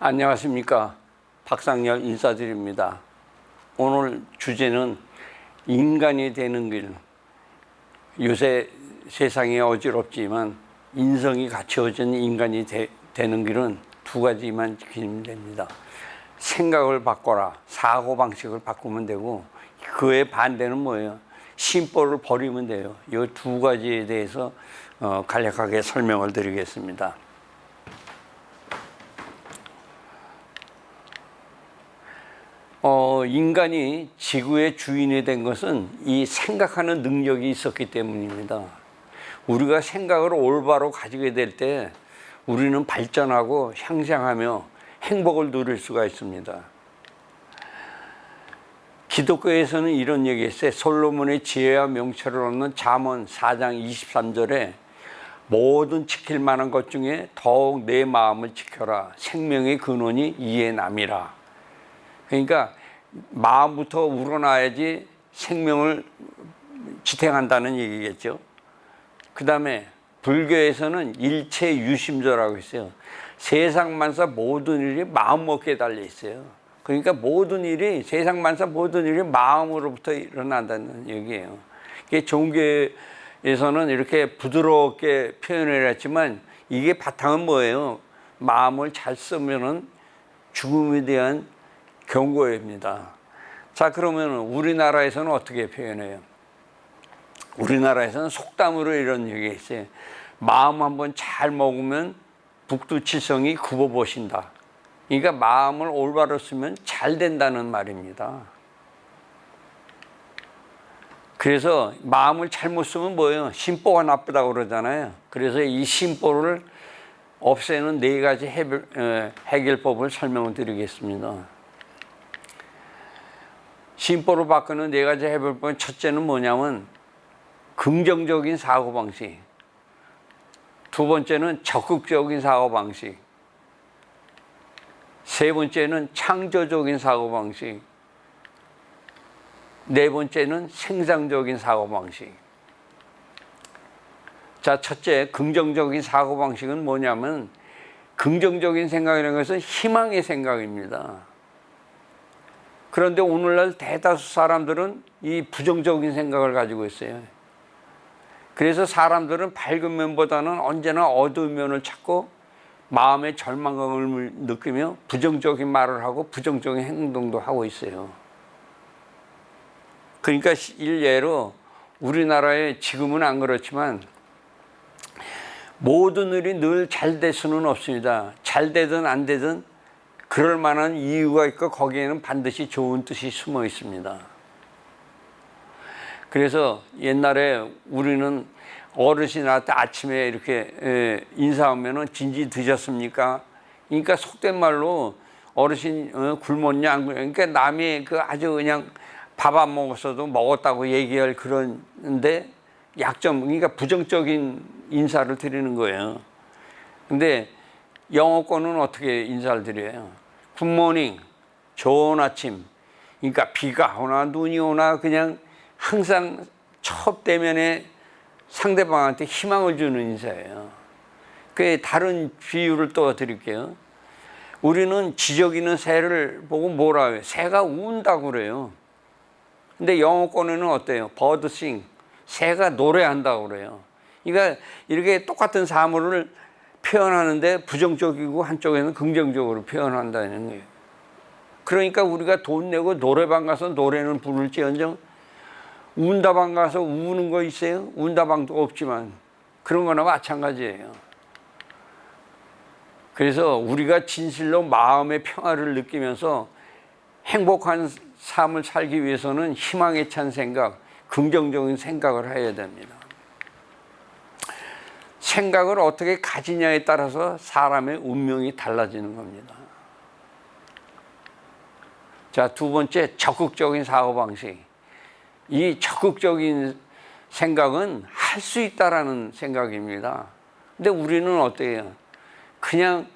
안녕하십니까. 박상열 인사드립니다. 오늘 주제는 인간이 되는 길. 요새 세상이 어지럽지만 인성이 갖춰진 인간이 되는 길은 두 가지만 지키면 됩니다. 생각을 바꿔라. 사고방식을 바꾸면 되고, 그의 반대는 뭐예요? 심보를 버리면 돼요. 이 두 가지에 대해서 간략하게 설명을 드리겠습니다. 인간이 지구의 주인이 된 것은 이 생각하는 능력이 있었기 때문입니다. 우리가 생각을 올바로 가지게 될 때 우리는 발전하고 향상하며 행복을 누릴 수가 있습니다. 기독교에서는 이런 얘기했어요. 솔로몬의 지혜와 명철을 얻는 잠언 4장 23절에 모든 지킬 만한 것 중에 더욱 내 마음을 지켜라. 생명의 근원이 이에 남이라. 그러니까 마음부터 우러나야지 생명을 지탱한다는 얘기겠죠. 그 다음에 불교에서는 일체 유심조라고 있어요. 세상 만사 모든 일이 마음 먹기에 달려 있어요. 그러니까 모든 일이, 세상 만사 모든 일이 마음으로부터 일어난다는 얘기예요. 이게 종교에서는 이렇게 부드럽게 표현을 했지만 이게 바탕은 뭐예요? 마음을 잘 쓰면은 죽음에 대한 경고입니다. 자, 그러면 우리나라에서는 어떻게 표현해요? 우리나라에서는 속담으로 이런 얘기 있어요. 마음 한번 잘 먹으면 북두칠성이 굽어보신다. 그러니까 마음을 올바로 쓰면 잘 된다는 말입니다. 그래서 마음을 잘못 쓰면 뭐예요? 심보가 나쁘다고 그러잖아요. 그래서 이 심보를 없애는 네 가지 해결법을 설명을 드리겠습니다. 심보를 바꾸는 네 가지 해결법은, 첫째는 뭐냐면 긍정적인 사고방식, 두 번째는 적극적인 사고방식, 세 번째는 창조적인 사고방식, 네 번째는 생산적인 사고방식. 자, 첫째, 긍정적인 사고방식은 뭐냐면, 긍정적인 생각이라는 것은 희망의 생각입니다. 그런데 오늘날 대다수 사람들은 이 부정적인 생각을 가지고 있어요. 그래서 사람들은 밝은 면보다는 언제나 어두운 면을 찾고 마음의 절망감을 느끼며 부정적인 말을 하고 부정적인 행동도 하고 있어요. 그러니까 일례로 우리나라에 지금은 안 그렇지만 모든 일이 늘 잘 될 수는 없습니다. 잘 되든 안 되든 그럴 만한 이유가 있고 거기에는 반드시 좋은 뜻이 숨어 있습니다. 그래서 옛날에 우리는 어르신한테 아침에 이렇게 인사하면은 진지 드셨습니까? 그러니까 속된 말로 어르신 굶었냐 안 굶었냐. 그러니까 남이 그 아주 그냥 밥 안 먹었어도 먹었다고 얘기할 그런데 약점, 그러니까 부정적인 인사를 드리는 거예요. 근데 영어권은 어떻게 인사를 드려요? 굿모닝, 좋은 아침. 그러니까 비가 오나 눈이 오나 그냥 항상 첫 대면에 상대방한테 희망을 주는 인사예요. 그 다른 비유를 또 드릴게요. 우리는 지저귀는 새를 보고 뭐라 해요? 새가 운다고 그래요. 근데 영어권에는 어때요? 버드싱, 새가 노래한다고 그래요. 그러니까 이렇게 똑같은 사물을 표현하는데 부정적이고 한쪽에는 긍정적으로 표현한다는 거예요. 그러니까 우리가 돈 내고 노래방 가서 노래는 부를지언정 운다방 가서 우는 거 있어요? 운다방도 없지만 그런 거나 마찬가지예요. 그래서 우리가 진실로 마음의 평화를 느끼면서 행복한 삶을 살기 위해서는 희망에 찬 생각, 긍정적인 생각을 해야 됩니다. 생각을 어떻게 가지냐에 따라서 사람의 운명이 달라지는 겁니다. 자, 두 번째, 적극적인 사고방식. 이 적극적인 생각은 할 수 있다라는 생각입니다. 근데 우리는 어때요? 그냥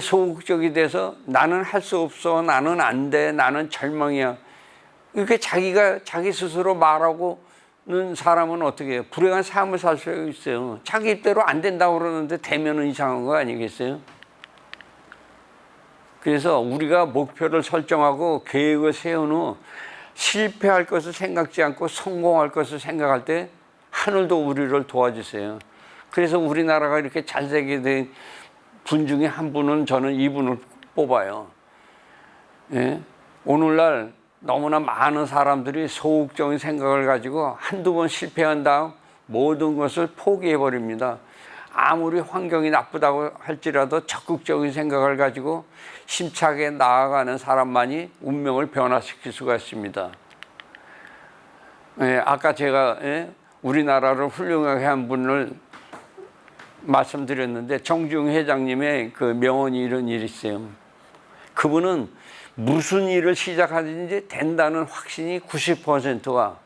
소극적이 돼서 나는 할 수 없어, 나는 안 돼, 나는 절망이야. 이렇게 자기 스스로 말하고는 사람은 어떻게 해요? 불행한 삶을 살 수 있어요. 자기 입대로 안 된다고 그러는데 되면은 이상한 거 아니겠어요? 그래서 우리가 목표를 설정하고 계획을 세운 후 실패할 것을 생각지 않고 성공할 것을 생각할 때 하늘도 우리를 도와주세요. 그래서 우리나라가 이렇게 잘 되게 된 분 중에 한 분은 저는 이분을 뽑아요. 예? 오늘날 너무나 많은 사람들이 소극적인 생각을 가지고 한두 번 실패한 다음 모든 것을 포기해 버립니다. 아무리 환경이 나쁘다고 할지라도 적극적인 생각을 가지고 힘차게 나아가는 사람만이 운명을 변화시킬 수가 있습니다. 예, 아까 제가 우리나라를 훌륭하게 한 분을 말씀드렸는데 정중 회장님의 그 명언이 이런 일이 있어요. 그분은 무슨 일을 시작하든지 된다는 확신이 90%와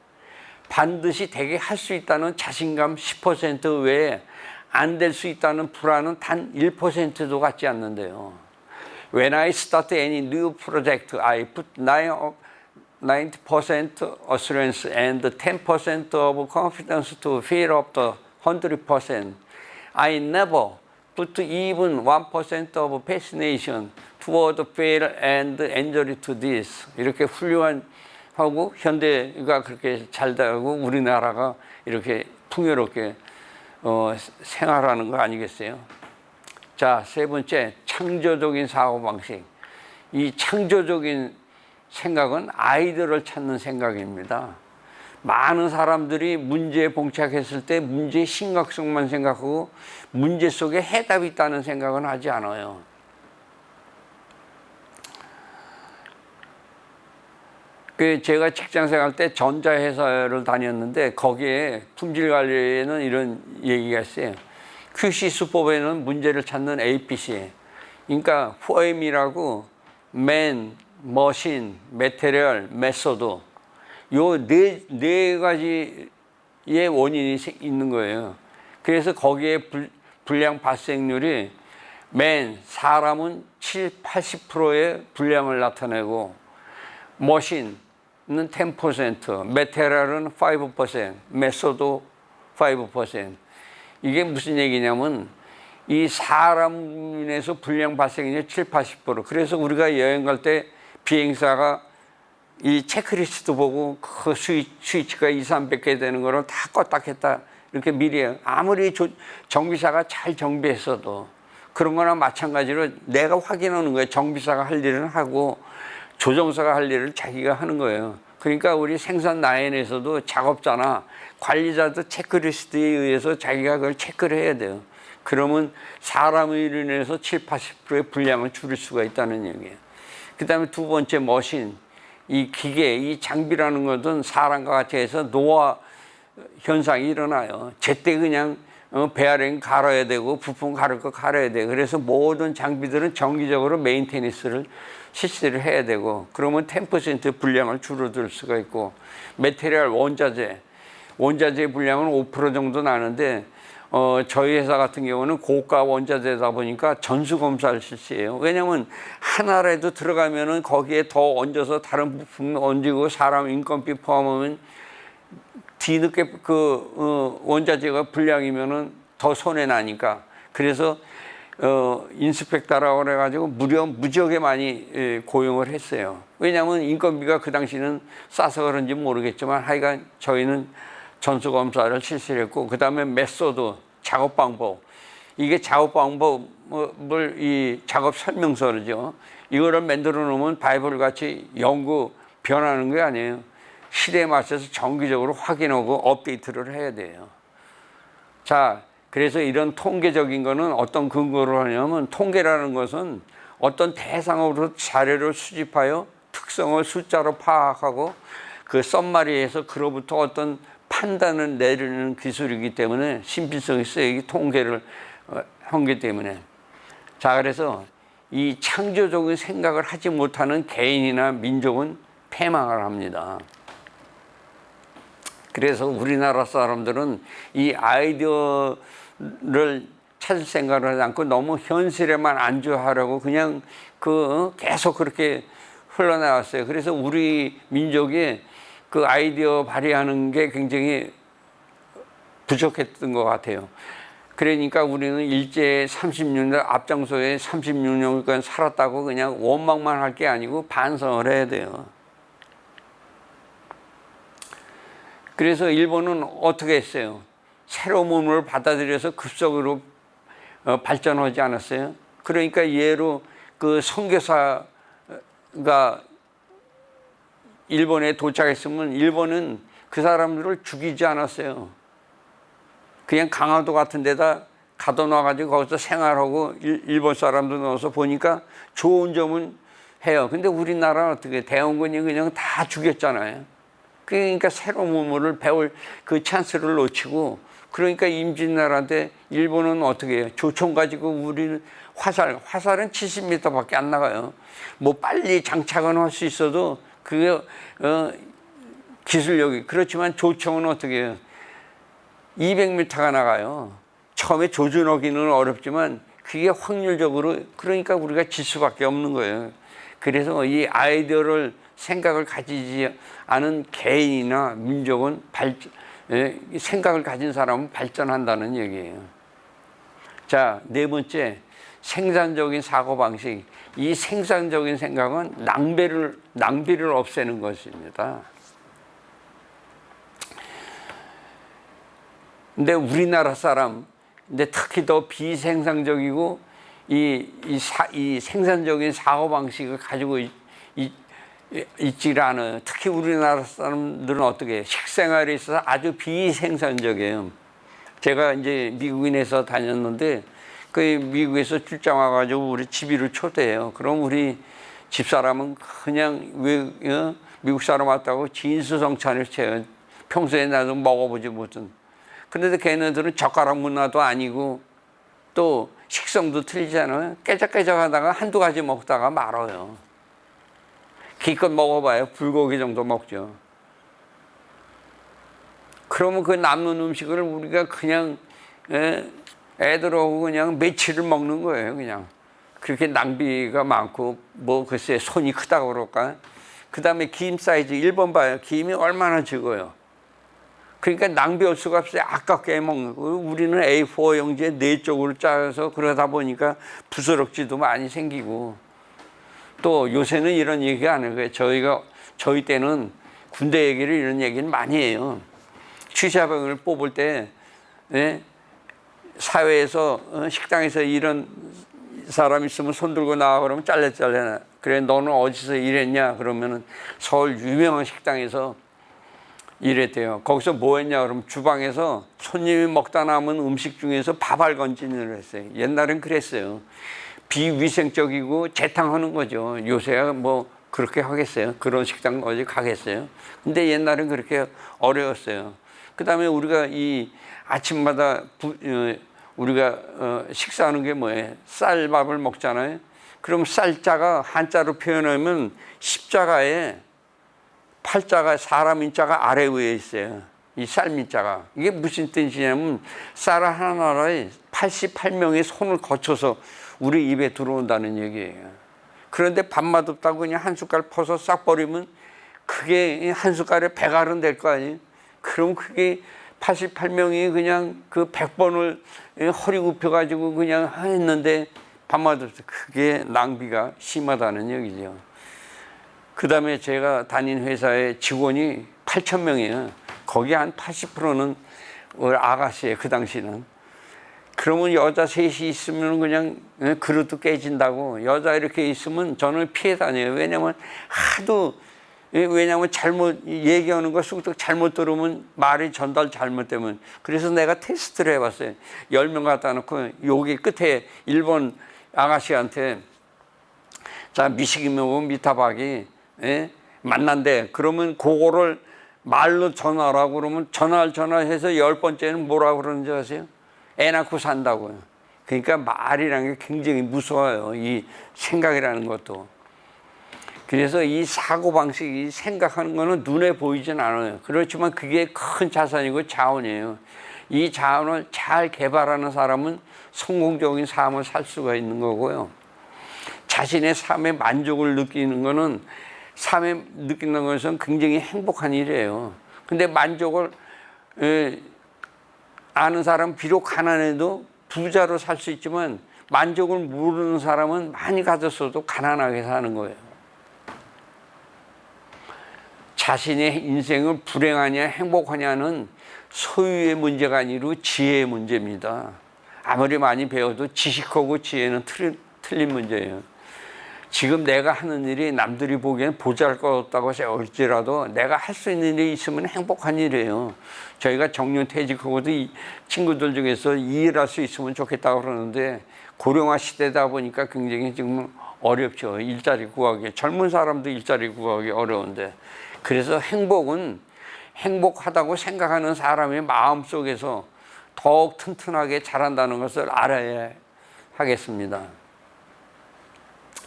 반드시 되게 할 수 있다는 자신감 10% 외에 안 될 수 있다는 불안은 단 1%도 갖지 않는데요. When I start any new project, I put 90% assurance and 10% of confidence to fill up the 100%. I never put even 1% of fascination toward fear and injury to this. 이렇게 훌륭한 하고 현대가 그렇게 잘 되고 우리나라가 이렇게 풍요롭게 생활하는 거 아니겠어요? 자, 세 번째, 창조적인 사고방식. 이 창조적인 생각은 아이디어를 찾는 생각입니다. 많은 사람들이 문제에 봉착했을 때 문제의 심각성만 생각하고 문제 속에 해답이 있다는 생각은 하지 않아요. 제가 직장생활 때 전자회사를 다녔는데 거기에 품질관리에는 이런 얘기가 있어요. QC 수법에는 문제를 찾는 APC. 그러니까 4M이라고 Man, Machine, Material, Method. 요 네 가지의 원인이 있는 거예요. 그래서 거기에 불량 발생률이 사람은 80%의 불량을 나타내고 머신은 10%, 메테리얼은 5%, 메소도 5%. 이게 무슨 얘기냐면 이 사람 인해서 불량 발생률이 70~80%. 그래서 우리가 여행 갈 때 비행사가 이 체크리스트 보고 그 스위치가 200~300개 되는 거를 다 껐다 켰다 이렇게 미리 해요. 아무리 정비사가 잘 정비했어도 그런 거나 마찬가지로 내가 확인하는 거예요. 정비사가 할 일은 하고 조종사가 할 일을 자기가 하는 거예요. 그러니까 우리 생산 라인에서도 작업자나 관리자도 체크리스트에 의해서 자기가 그걸 체크를 해야 돼요. 그러면 사람으로 인해서 70~80%의 불량을 줄일 수가 있다는 얘기예요. 그 다음에 두 번째 머신. 이 기계, 이 장비라는 것은 사람과 같이 해서 노화 현상이 일어나요. 제때 그냥 베어링 갈아야 되고 부품 갈을 거 갈아야 돼요. 그래서 모든 장비들은 정기적으로 메인테니스를 실시를 해야 되고 그러면 10% 불량을 줄어들 수가 있고 메테리얼 원자재 불량은 5% 정도 나는데 저희 회사 같은 경우는 고가 원자재다 보니까 전수검사를 실시해요. 왜냐하면 하나라도 들어가면은 거기에 더 얹어서 다른 부품 얹고 사람 인건비 포함하면 뒤늦게 원자재가 불량이면은 더 손해 나니까 그래서 인스펙터라고 그래가지고 무지하게 많이 고용을 했어요. 왜냐하면 인건비가 그 당시는 싸서 그런지 모르겠지만 하여간 저희는 전수검사를 실시를 했고 그 다음에 메소드, 작업 방법. 이게 작업 방법을 이 작업 설명서죠. 이거를 만들어 놓으면 바이블 같이 연구 변하는 게 아니에요. 시대에 맞춰서 정기적으로 확인하고 업데이트를 해야 돼요. 자, 그래서 이런 통계적인 거는 어떤 근거로 하냐면 통계라는 것은 어떤 대상으로 자료를 수집하여 특성을 숫자로 파악하고 그 썸마리에서 그로부터 어떤 판단을 내리는 기술이기 때문에 신빙성이 있어요. 이 통계를 한 게 때문에. 자, 그래서 이 창조적인 생각을 하지 못하는 개인이나 민족은 패망을 합니다. 그래서 우리나라 사람들은 이 아이디어를 찾을 생각을 하지 않고 너무 현실에만 안주하려고 그냥 계속 그렇게 흘러나왔어요. 그래서 우리 민족이 그 아이디어 발휘하는 게 굉장히 부족했던 것 같아요. 그러니까 우리는 일제에 36년, 앞장서에 36년간 살았다고 그냥 원망만 할 게 아니고 반성을 해야 돼요. 그래서 일본은 어떻게 했어요? 새로운 문물을 받아들여서 급속으로 발전하지 않았어요? 그러니까 예로 그 선교사가 일본에 도착했으면 일본은 그 사람들을 죽이지 않았어요. 그냥 강화도 같은 데다 가둬놔가지고 거기서 생활하고 일본 사람들 넣어서 보니까 좋은 점은 해요. 근데 우리나라는 어떻게 대원군이 그냥 다 죽였잖아요. 그러니까 새로운 문물을 배울 그 찬스를 놓치고, 그러니까 임진왜란때 일본은 어떻게 해요? 조총 가지고 우리는 화살은 70m밖에 안 나가요. 뭐 빨리 장착은 할 수 있어도 그게 기술력이, 그렇지만 조총은 어떻게 해요? 200m가 나가요. 처음에 조준하기는 어렵지만 그게 확률적으로, 그러니까 우리가 질 수밖에 없는 거예요. 그래서 이 아이디어를, 생각을 가지지 않은 개인이나 민족은 생각을 가진 사람은 발전한다는 얘기예요. 자, 네 번째, 생산적인 사고방식. 이 생산적인 생각은 낭비를 없애는 것입니다. 근데 우리나라 사람, 근데 특히 더 비생산적이고 이 생산적인 사고방식을 가지고 있지 않아요. 특히 우리나라 사람들은 어떻게 식생활에 있어서 아주 비생산적이에요. 제가 이제 미국인에서 다녔는데 그 미국에서 출장 와가지고 우리 집이를 초대해요. 그럼 우리 집사람은 그냥 미국 사람 왔다고 진수성찬을 채요. 평소에 나도 먹어보지 못한. 근데 걔네들은 젓가락 문화도 아니고 또 식성도 틀리잖아요. 깨작깨작 하다가 한두 가지 먹다가 말아요. 기껏 먹어봐요. 불고기 정도 먹죠. 그러면 그 남는 음식을 우리가 그냥 애들하고 그냥 며칠을 먹는 거예요. 그냥 그렇게 낭비가 많고, 뭐 글쎄 손이 크다고 그럴까. 그 다음에 김 사이즈 1번 봐요. 김이 얼마나 적어요. 그러니까 낭비할 수가 없어요. 아깝게 먹는 거. 우리는 A4 용지에 4쪽으로 짜서 그러다 보니까 부스럭지도 많이 생기고, 또 요새는 이런 얘기 안 해요. 저희 때는 군대 얘기를, 이런 얘기는 많이 해요. 취사병을 뽑을 때 사회에서 식당에서 이런 사람 있으면 손 들고 나와 그러면 잘래. 그래, 너는 어디서 일했냐? 그러면은 서울 유명한 식당에서 일했대요. 거기서 뭐 했냐? 그러면 주방에서 손님이 먹다 남은 음식 중에서 밥알 건지를 했어요. 옛날엔 그랬어요. 비위생적이고 재탕하는 거죠. 요새야 뭐 그렇게 하겠어요? 그런 식당 어디 가겠어요? 근데 옛날엔 그렇게 어려웠어요. 그 다음에 우리가 이 아침마다 우리가 식사하는 게 뭐예요? 쌀밥을 먹잖아요. 그럼 쌀자가 한자로 표현하면 십자가에 팔자가, 사람 인자가 아래 위에 있어요. 이 쌀민자가. 이게 무슨 뜻이냐면 쌀 하나하나에 88명의 손을 거쳐서 우리 입에 들어온다는 얘기예요. 그런데 밥맛 없다고 그냥 한 숟갈 퍼서 싹 버리면 그게 한 숟갈에 100알은 될 거 아니에요? 그럼 그게 88명이 그냥 그 100번을 허리 굽혀가지고 그냥 했는데 밥맛 없어. 그게 낭비가 심하다는 얘기죠. 그 다음에 제가 다닌 회사의 직원이 8,000명이에요. 거기 한 80%는 아가씨예요. 그 당시는. 그러면 여자 셋이 있으면 그냥 그릇도 깨진다고. 여자 이렇게 있으면 저는 피해 다녀요. 왜냐면 잘못 얘기하는 거 쑥쑥 잘못 들으면 말이 전달 잘못되면. 그래서 내가 테스트를 해봤어요. 10명 갖다 놓고 여기 끝에 일본 아가씨한테, 자, 미식이면 미타박이 만난대. 그러면 그거를 말로 전화하라고 그러면 전화해서 10번째는 뭐라고 그러는지 아세요? 애 낳고 산다고요. 그러니까 말이라는 게 굉장히 무서워요. 이 생각이라는 것도. 그래서 이 사고방식이, 생각하는 거는 눈에 보이진 않아요. 그렇지만 그게 큰 자산이고 자원이에요. 이 자원을 잘 개발하는 사람은 성공적인 삶을 살 수가 있는 거고요. 자신의 삶의 만족을 느끼는 것은 굉장히 행복한 일이에요. 근데 만족을 아는 사람 비록 가난해도 부자로 살 수 있지만 만족을 모르는 사람은 많이 가졌어도 가난하게 사는 거예요. 자신의 인생을 불행하냐 행복하냐는 소유의 문제가 아니라 지혜의 문제입니다. 아무리 많이 배워도 지식하고 지혜는 틀린 문제예요. 지금 내가 하는 일이 남들이 보기엔 보잘것없다고 할지라도 내가 할 수 있는 일이 있으면 행복한 일이에요. 저희가 정년퇴직하고도 친구들 중에서 이 일할 수 있으면 좋겠다고 그러는데 고령화 시대다 보니까 굉장히 지금 어렵죠. 일자리 구하기. 젊은 사람도 일자리 구하기 어려운데. 그래서 행복은 행복하다고 생각하는 사람의 마음속에서 더욱 튼튼하게 자란다는 것을 알아야 하겠습니다.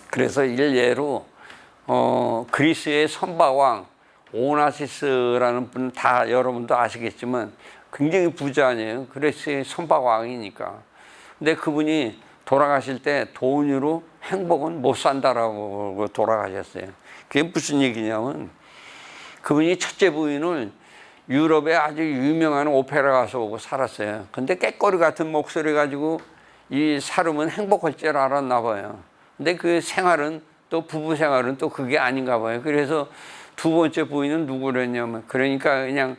그래서 일례로 그리스의 선박왕 오나시스라는 분 다 여러분도 아시겠지만 굉장히 부자 아니에요. 그리스의 선박왕이니까. 근데 그분이 돌아가실 때 돈으로 행복은 못 산다라고 돌아가셨어요. 그게 무슨 얘기냐면 그분이 첫째 부인을 유럽의 아주 유명한 오페라 가서 오고 살았어요. 근데 깨꼬리 같은 목소리 가지고 이 사람은 행복할 줄 알았나 봐요. 근데 그 생활은 또 부부 생활은 또 그게 아닌가 봐요. 그래서 두 번째 부인은 누구랬냐면 그러니까 그냥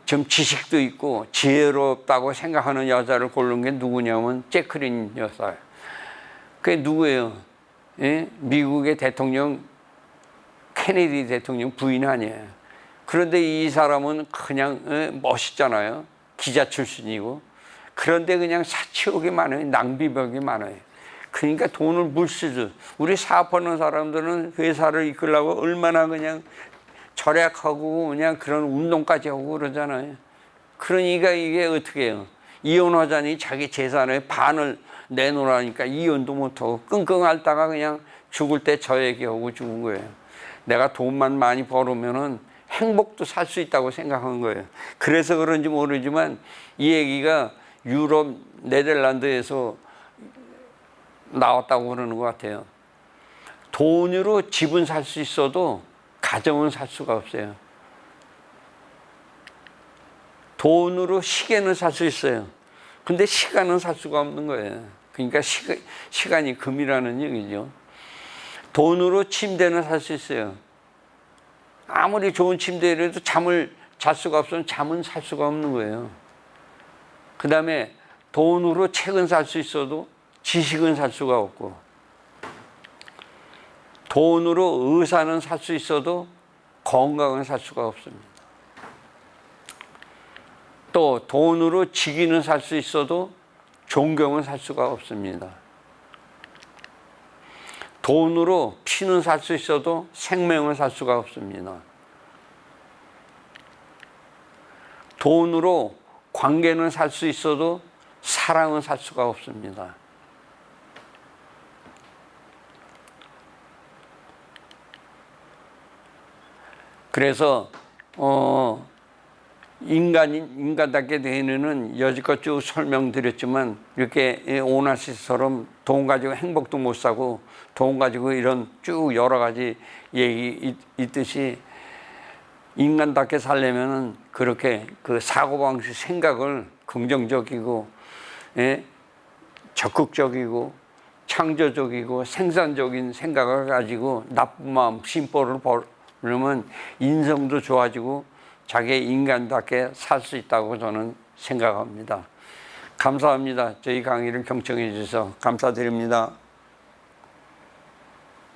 좀 지식도 있고 지혜롭다고 생각하는 여자를 고른 게 누구냐면 재클린 여사. 그게 누구예요? 예? 미국의 대통령 케네디 대통령 부인 아니에요. 그런데 이 사람은 그냥 멋있잖아요. 기자 출신이고. 그런데 그냥 사치욕이 많아요. 낭비벽이 많아요. 그러니까 돈을 물쓰듯 우리 사업하는 사람들은 회사를 이끌려고 얼마나 그냥 절약하고 그냥 그런 운동까지 하고 그러잖아요. 그러니까 이게 어떻게 해요? 이혼하자니 자기 재산의 반을 내놓으라니까 이혼도 못하고 끙끙 앓다가 그냥 죽을 때 저 얘기하고 죽은 거예요. 내가 돈만 많이 벌으면은 행복도 살 수 있다고 생각한 거예요. 그래서 그런지 모르지만 이 얘기가 유럽 네덜란드에서 나왔다고 그러는 것 같아요. 돈으로 집은 살 수 있어도 가정은 살 수가 없어요. 돈으로 시계는 살 수 있어요. 근데 시간은 살 수가 없는 거예요. 그러니까 시간이 금이라는 얘기죠. 돈으로 침대는 살 수 있어요. 아무리 좋은 침대라도 잠을 잘 수가 없으면 잠은 살 수가 없는 거예요. 그 다음에 돈으로 책은 살 수 있어도 지식은 살 수가 없고, 돈으로 의사는 살 수 있어도 건강은 살 수가 없습니다. 또 돈으로 직위는 살 수 있어도 존경은 살 수가 없습니다. 돈으로 피는 살 수 있어도 생명을 살 수가 없습니다. 돈으로 관계는 살 수 있어도 사랑은 살 수가 없습니다. 그래서 인간답게 되는 여지껏 쭉 설명드렸지만 이렇게 오나시스처럼 돈 가지고 행복도 못 사고 돈 가지고 이런 쭉 여러 가지 얘기 있듯이 인간답게 살려면은 그렇게 그 사고방식 생각을 긍정적이고 적극적이고 창조적이고 생산적인 생각을 가지고 나쁜 마음 심보를 버리면 인성도 좋아지고 자기 인간답게 살 수 있다고 저는 생각합니다. 감사합니다. 저희 강의를 경청해 주셔서 감사드립니다.